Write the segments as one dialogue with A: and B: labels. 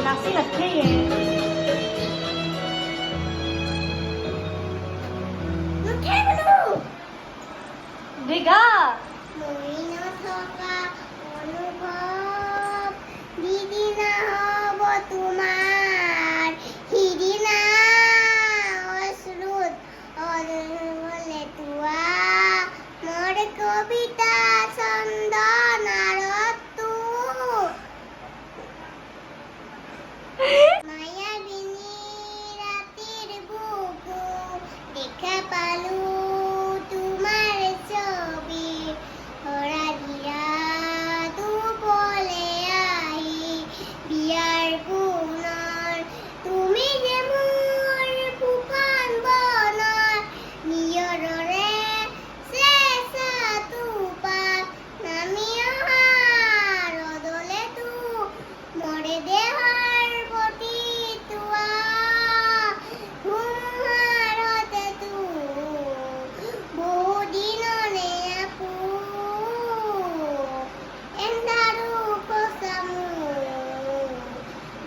A: নাচি আছে দিগা
B: মৰি নথকা অনুভৱ দিদিনা হ'ব তোমাৰ সিদিনা অশ্ৰুত অদলে তোৱা মোৰ কবিতা চন্দনাৰতো মায়াবিনী ৰাতিৰ বুকু দেখা পালো তোমাৰ ছবি হৰা ধীৰা দুপলে আহি বিয়াৰ পুনৰ তুমি যে মোৰ ফুকন বনৰ নিয়ৰৰে চেঁচা টোপাল নামি অহা ৰ'দলেতো মৰে দেহৰ প্ৰতিটোৱা ধুমুহাৰতেতো বহুদিনৰে আপো এন্ধাৰো কচামো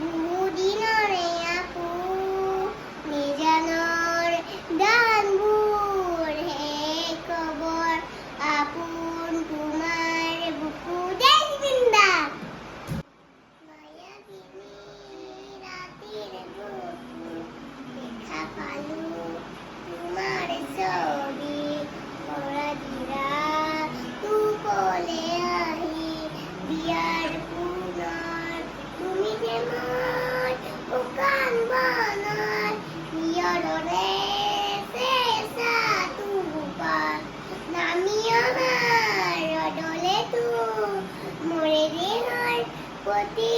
B: বহুদিনৰে আপো নিজানৰ গানবোৰ হে খবৰ আপোন তোমাৰ বুকু দেশ জিন্দা মায়াবিনী ৰাতিৰ বুকু দেখা পালো তোমাৰ ছবি হৰা ধীৰা দুপলে আহি বিয়াৰ পুনৰ তুমি যে মোৰ শুকান বনৰ নিয়ৰৰে চেঁচা টোপাল নামি অহা ৰ'দলেতো মৰে দেহৰ প্ৰতি